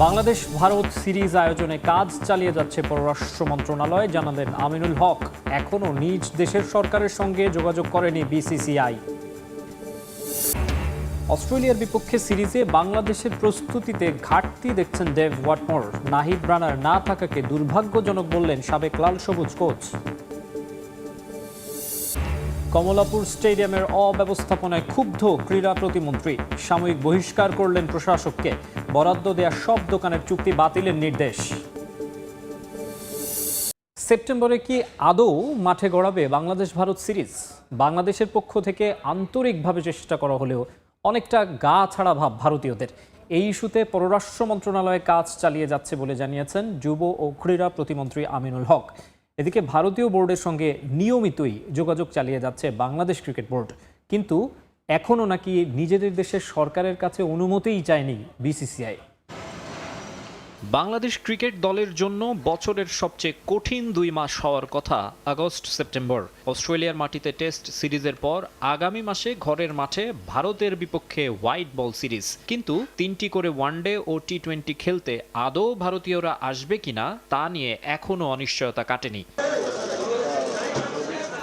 Bangladesh Bharat series আয়োজনে কাজ চালিয়ে যাচ্ছে পররাষ্ট্র মন্ত্রণালয়, জানালেন আমিনুল হক। এখনও নিজ দেশের সরকারের সঙ্গে যোগাযোগ করেনি বিসিসিআই। অস্ট্রেলিয়ার বিপক্ষে সিরিজে বাংলাদেশের প্রস্তুতিতে ঘাটতি দেখছেন ডেভ ওয়াটমোর। নাহিদ রানার না থাকাকে দুর্ভাগ্যজনক বললেন সাবেক লাল সবুজ কোচ। কমলাপুর স্টেডিয়ামের অব্যবস্থাপনায় ক্ষুব্ধ ক্রীড়া প্রতিমন্ত্রী। সাময়িক বহিষ্কার করলেন প্রশাসককে। বরাদ্দ দেয়া সব দোকানের চুক্তি বাতিলের নির্দেশ। সেপ্টেম্বরে কি আদৌ মাঠে গড়াবে বাংলাদেশ ভারত সিরিজ? বাংলাদেশের পক্ষ থেকে আন্তরিকভাবে চেষ্টা করা হলেও অনেকটা গা ছাড়া ভাব ভারতীয়দের। এই ইস্যুতে পররাষ্ট্র মন্ত্রণালয় কাজ চালিয়ে যাচ্ছে বলে জানিয়েছেন যুব ও ক্রীড়া প্রতিমন্ত্রী আমিনুল হক। এদিকে ভারতীয় বোর্ডের সঙ্গে নিয়মিতই যোগাযোগ চালিয়ে যাচ্ছে বাংলাদেশ ক্রিকেট বোর্ড, কিন্তু এখনও নাকি নিজেদের দেশের সরকারের কাছে অনুমতিই চায়নি বিসিসিআই। বাংলাদেশ ক্রিকেট দলের জন্য বছরের সবচেয়ে কঠিন 2 মাস হওয়ার কথা আগস্ট সেপ্টেম্বর। অস্ট্রেলিয়ার মাটিতে টেস্ট সিরিজের পর আগামী মাসে ঘরের মাঠে ভারতের বিপক্ষে হোয়াইট বল সিরিজ। কিন্তু 3টি করে ওয়ানডে ও টি20 খেলতে আদৌ ভারতীয়রা আসবে কিনা তা নিয়ে এখনও অনিশ্চয়তা কাটেনি।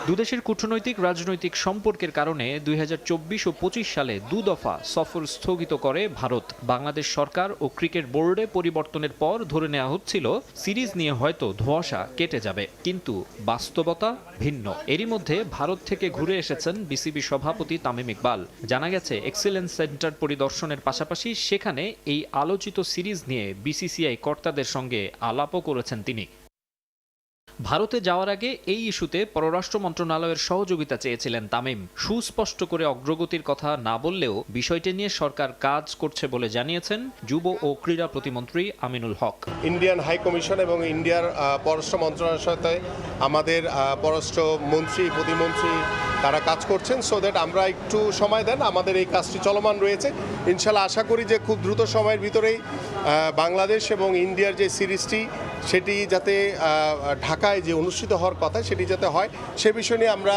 দুদেশের কূটনৈতিক রাজনৈতিক সম্পর্কের কারণে 2024 ও 25 সালে 2 দফা সফর স্থগিত করে ভারত। বাংলাদেশ সরকার ও ক্রিকেট বোর্ডে পরিবর্তনের পর ধরে নেওয়া হচ্ছিল সিরিজ নিয়ে হয়তো ধোঁয়াশা কেটে যাবে, কিন্তু বাস্তবতা ভিন্ন। এরই মধ্যে ভারত থেকে ঘুরে এসেছেন বিসিবি সভাপতি তামিম ইকবাল। জানা গেছে এক্সিলেন্স সেন্টার পরিদর্শনের পাশাপাশি সেখানে এই আলোচিত সিরিজ নিয়ে বিসিসিআই কর্তাদের সঙ্গে আলাপও করেছেন তিনি। ভারতে যাওয়ার আগে এই ইস্যুতে পররাষ্ট্র মন্ত্রণালয়ের সহযোগিতা চেয়েছিলেন তামিম। সুস্পষ্ট করে অগ্রগতির কথা না বললেও বিষয়টি নিয়ে সরকার কাজ করছে বলে জানিয়েছেন যুব ও ক্রীড়া প্রতিমন্ত্রী আমিনুল হক। ইন্ডিয়ান হাই কমিশন এবং ইন্ডিয়ার পররাষ্ট্র মন্ত্রণালয়ের সাথে আমাদের পররাষ্ট্র মন্ত্রী প্রতিমন্ত্রী তারা কাজ করছেন, সো দ্যাট আমরা একটু সময় দেন, আমাদের এই কাজটি চলমান রয়েছে। ইনশাল্লাহ আশা করি যে খুব দ্রুত সময়ের ভিতরেই বাংলাদেশ এবং ইন্ডিয়ার যে সিরিজটি সেটি যাতে ঢাকায় যে অনুষ্ঠিত হওয়ার কথা সেটি যাতে হয় সে বিষয় নিয়ে আমরা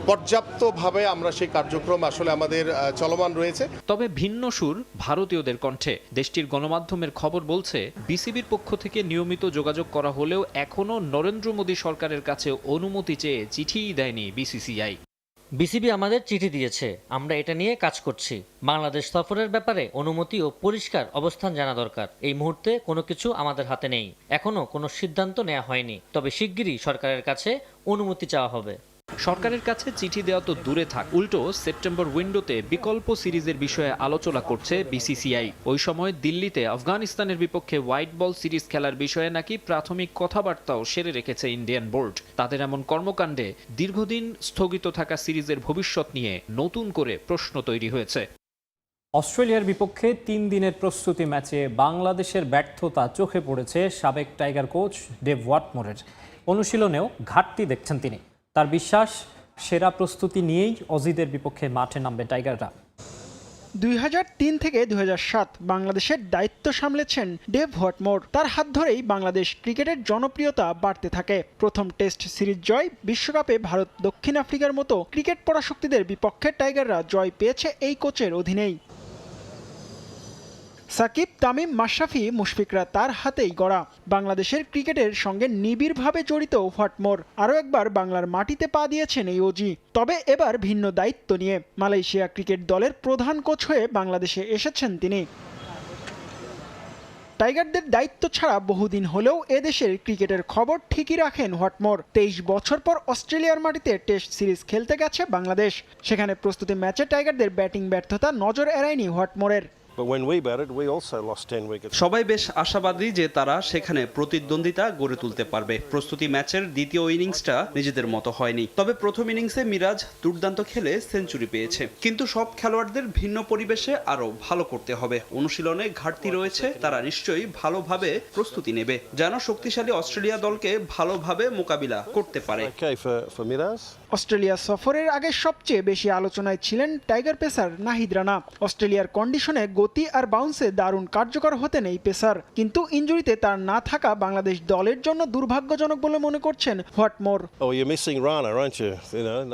পর্যাপ্তভাবে আমরা সেই কার্যক্রম আসলে আমাদের চলমান রয়েছে। তবে ভিন্ন সুর ভারতীয়দের কণ্ঠে। দেশটির গণমাধ্যমের খবর বলছে বিসিবির পক্ষ থেকে নিয়মিত যোগাযোগ করা হলেও এখনও নরেন্দ্র মোদী সরকারের কাছে অনুমতি চেয়ে চিঠিই দেয়নি বিসিসিআই। বিসিবি আমাদের চিঠি দিয়েছে, আমরা এটা নিয়ে কাজ করছি। বাংলাদেশ সফরের ব্যাপারে অনুমতি ও পরিষ্কার অবস্থান জানা দরকার। এই মুহূর্তে কোনো কিছু আমাদের হাতে নেই, এখনো কোনো সিদ্ধান্ত নেওয়া হয়নি, তবে শিগগিরই সরকারের কাছে অনুমতি চাওয়া হবে। সরকারের কাছে চিঠি দেওয়া তো দূরে থাক, উল্টো সেপ্টেম্বর উইন্ডোতে বিকল্প সিরিজের বিষয়ে আলোচনা করছে বিসিসিআই। ওই সময় দিল্লিতে আফগানিস্তানের বিপক্ষে হোয়াইট বল সিরিজ খেলার বিষয়ে নাকি প্রাথমিক কথাবার্তাও সেরে রেখেছে ইন্ডিয়ান বোর্ড। তাদের এমন কর্মকাণ্ডে দীর্ঘদিন স্থগিত থাকা সিরিজের ভবিষ্যৎ নিয়ে নতুন করে প্রশ্ন তৈরি হয়েছে। অস্ট্রেলিয়ার বিপক্ষে 3 দিনের প্রস্তুতি ম্যাচে বাংলাদেশের ব্যর্থতা চোখে পড়েছে সাবেক টাইগার কোচ ডেভ ওয়াটমোরের। অনুশীলনেও ঘাটতি দেখছেন তিনি। তার বিশ্বাস, সেরা প্রস্তুতি নিয়েই অজিদের বিপক্ষে মাঠে নামবে টাইগাররা। 2003 থেকে 2007 বাংলাদেশের দায়িত্ব সামলেছেন ডেভ হোয়াটমোর। তার হাত ধরেই বাংলাদেশ ক্রিকেটের জনপ্রিয়তা বাড়তে থাকে। প্রথম টেস্ট সিরিজ জয়, বিশ্বকাপে ভারত দক্ষিণ আফ্রিকার মতো ক্রিকেট পরাশক্তিদের বিপক্ষে টাইগাররা জয় পেয়েছে এই কোচের অধীনেই। সাকিব, তামিম, মাশরাফি, মুশফিকরা তার হাতেই গড়া। বাংলাদেশের ক্রিকেটের সঙ্গে নিবিড়ভাবে জড়িত হোয়াটমোর আরও একবার বাংলার মাটিতে পা দিয়েছেন এই ওজি। তবে এবার ভিন্ন দায়িত্ব নিয়ে মালয়েশিয়া ক্রিকেট দলের প্রধান কোচ হয়ে বাংলাদেশে এসেছেন তিনি। টাইগারদের দায়িত্ব ছাড়া বহুদিন হলেও এদেশের ক্রিকেটের খবর ঠিকই রাখেন হোয়াটমোর। 23 বছর পর অস্ট্রেলিয়ার মাটিতে টেস্ট সিরিজ খেলতে গেছে বাংলাদেশ। সেখানে প্রস্তুতি ম্যাচে টাইগারদের ব্যাটিং ব্যর্থতা নজর এড়ায়নি হোয়াটমোরের। সবাই বেশ আশাবাদী যে তারা সেখানে প্রতিদ্বন্দ্বিতা গড়ে তুলতে পারবে। প্রস্তুতি ম্যাচের দ্বিতীয় ইনিংসটা নিজেদের মতো হয়নি, তবে প্রথম ইনিংসে মিরাজ দুর্দান্ত খেলে সেঞ্চুরি পেয়েছে। কিন্তু সব খেলোয়াড়দের ভিন্ন পরিবেশে আরো ভালো করতে হবে। অনুশীলনে ঘাটতি রয়েছে, তারা নিশ্চয়ই ভালোভাবে প্রস্তুতি নেবে যেন শক্তিশালী অস্ট্রেলিয়া দলকে ভালোভাবে মোকাবিলা করতে পারে। অস্ট্রেলিয়া সফরের আগে সবচেয়ে বেশি আলোচনায় ছিলেন টাইগার পেসার নাহিদ রানা। অস্ট্রেলিয়ার কন্ডিশনে গতি আর বাউন্সে দারুণ কার্যকর হতেন এই পেসার, কিন্তু ইনজুরিতে তার না থাকা বাংলাদেশ দলের জন্য দুর্ভাগ্যজনক বলে মনে করছেন হোয়াটমোর।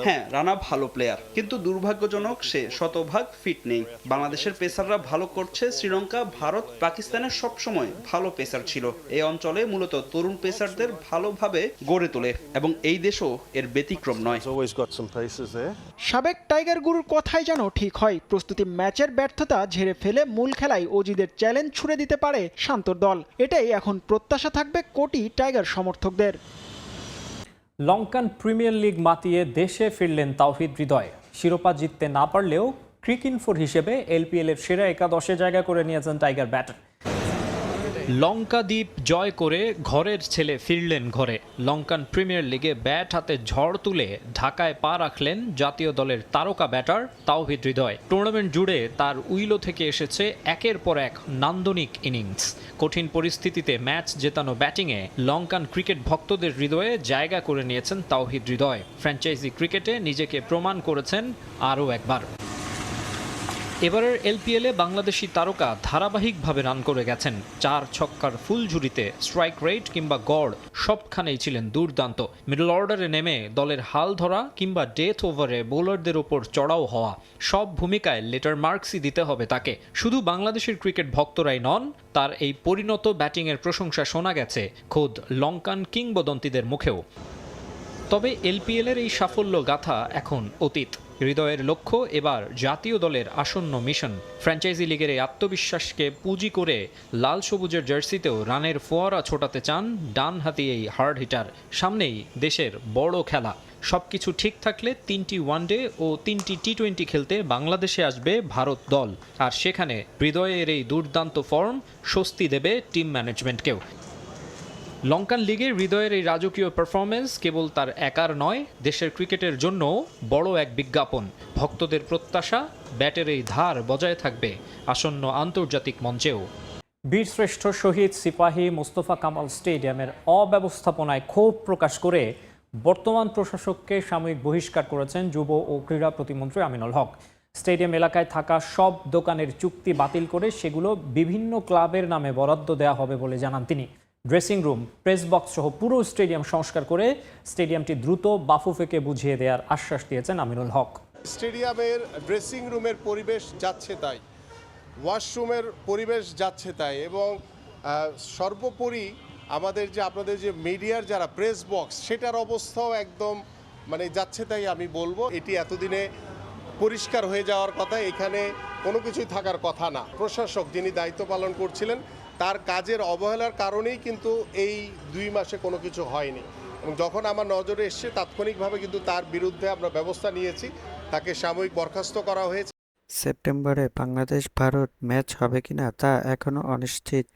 হ্যাঁ, রানা ভালো প্লেয়ার, কিন্তু দুর্ভাগ্যজনক সে শতভাগ ফিট নেই। বাংলাদেশের পেসাররা ভালো করছে, শ্রীলঙ্কা, ভারত, পাকিস্তানের সবসময় ভালো পেসার ছিল। এই অঞ্চলে মূলত তরুণ পেসারদের ভালোভাবে গড়ে তোলে এবং এই দেশও এর ব্যতিক্রম নয়। সাবেক টাইগার গুরুর কথাই যেন ঠিক হয়, প্রস্তুতি ম্যাচের ব্যর্থতা ঝেড়ে ফেলে মূল খেলায় অজিদের চ্যালেঞ্জ ছুড়ে দিতে পারে শান্তর দল। এটাই এখন প্রত্যাশা থাকবে কোটি টাইগার সমর্থকদের। লঙ্কান প্রিমিয়ার লিগ মাতিয়ে দেশে ফিরলেন তাওহিদ হৃদয়। শিরোপা জিততে না পারলেও ক্রিকইনফোর হিসেবে এলপিএল এর সেরা একাদশে জায়গা করে নিয়েছেন টাইগার ব্যাটার। লঙ্কা দ্বীপ জয় করে ঘরের ছেলে ফিরলেন ঘরে। লঙ্কান প্রিমিয়ার লিগে ব্যাট হাতে ঝড় তুলে ঢাকায় পা রাখলেন জাতীয় দলের তারকা ব্যাটার তাওহিদ হৃদয়। টুর্নামেন্ট জুড়ে তার উইলো থেকে এসেছে একের পর এক নান্দনিক ইনিংস। কঠিন পরিস্থিতিতে ম্যাচ জেতানো ব্যাটিংয়ে লঙ্কান ক্রিকেট ভক্তদের হৃদয়ে জায়গা করে নিয়েছেন তাওহিদ হৃদয়। ফ্র্যাঞ্চাইজি ক্রিকেটে নিজেকে প্রমাণ করেছেন আরও একবার। এবারের এলপিএলে বাংলাদেশি তারকা ধারাবাহিকভাবে রান করে গেছেন। 4 ছক্কার ফুল ঝুড়িতে স্ট্রাইক রেট কিংবা গড় সবখানেই ছিলেন দুর্দান্ত। মিডল অর্ডারে নেমে দলের হাল ধরা কিংবা ডেথ ওভারে বোলারদের ওপর চড়াও হওয়া, সব ভূমিকায় লেটার মার্কসই দিতে হবে তাকে। শুধু বাংলাদেশের ক্রিকেট ভক্তরাই নন, তার এই পরিণত ব্যাটিংয়ের প্রশংসা শোনা গেছে খোদ লঙ্কান কিংবদন্তিদের মুখেও। তবে এলপিএলের এই সাফল্য গাথা এখন অতীত। হৃদয়ের লক্ষ্য এবার জাতীয় দলের আসন্ন মিশন। ফ্র্যাঞ্চাইজি লিগের এই আত্মবিশ্বাসকে পুঁজি করে লাল সবুজের জার্সিতেও রানের ফোয়ারা ছোটাতে চান ডানহাতি এই হার্ড হিটার। সামনেই দেশের বড় খেলা। সবকিছু ঠিক থাকলে 3টি ওয়ানডে ও 3টি টি-20 খেলতে বাংলাদেশে আসবে ভারত দল। আর সেখানে হৃদয়ের এই দুর্দান্ত ফর্ম স্বস্তি দেবে টিম ম্যানেজমেন্টকেও। লঙ্কান লিগে হৃদয়ের এই রাজকীয় পারফরমেন্স কেবল তার একার নয়, দেশের ক্রিকেটের জন্য বড় এক বিজ্ঞাপন। ভক্তদের প্রত্যাশা ব্যাটের এই ধার বজায় থাকবে আসন্ন আন্তর্জাতিক মঞ্চেও। বীরশ্রেষ্ঠ শহীদ সিপাহী মোস্তফা কামাল স্টেডিয়ামের অব্যবস্থাপনায় ক্ষোভ প্রকাশ করে বর্তমান প্রশাসককে সাময়িক বহিষ্কার করেছেন যুব ও ক্রীড়া প্রতিমন্ত্রী আমিনুল হক। স্টেডিয়াম এলাকায় থাকা সব দোকানের চুক্তি বাতিল করে সেগুলো বিভিন্ন ক্লাবের নামে বরাদ্দ দেওয়া হবে বলে জানান তিনি। ড্রেসিং রুম, প্রেস বক্স সহ পুরো স্টেডিয়াম সংস্কার করে স্টেডিয়ামটি দ্রুত বাফুফেকে বুঝিয়ে দেওয়ার আশ্বাস দিয়েছেন আমিনুল হক। স্টেডিয়ামের ড্রেসিং রুমের পরিবেশ যাচ্ছে তাই, ওয়াশরুমের পরিবেশ যাচ্ছে তাই, এবং সর্বোপরি আমাদের যে আপনাদের যে মিডিয়ার যারা প্রেস বক্স, সেটার অবস্থাও একদম যাচ্ছে তাই আমি বলবো। এটি এতদিনে পরিষ্কার হয়ে যাওয়ার কথা, এখানে কোনো কিছুই থাকার কথা না। প্রশাসক যিনি দায়িত্ব পালন করছিলেন তার কাজের অবহেলার কারণেই কিন্তু এই 2 মাসে কোনো কিছু হয়নি, এবং যখন আমার নজরে এসছে তাৎক্ষণিকভাবে কিন্তু তার বিরুদ্ধে আমরা ব্যবস্থা নিয়েছি, তাকে সাময়িক বরখাস্ত করা হয়েছে। সেপ্টেম্বরে বাংলাদেশ ভারত ম্যাচ হবে কিনা তা এখনো অনিশ্চিত।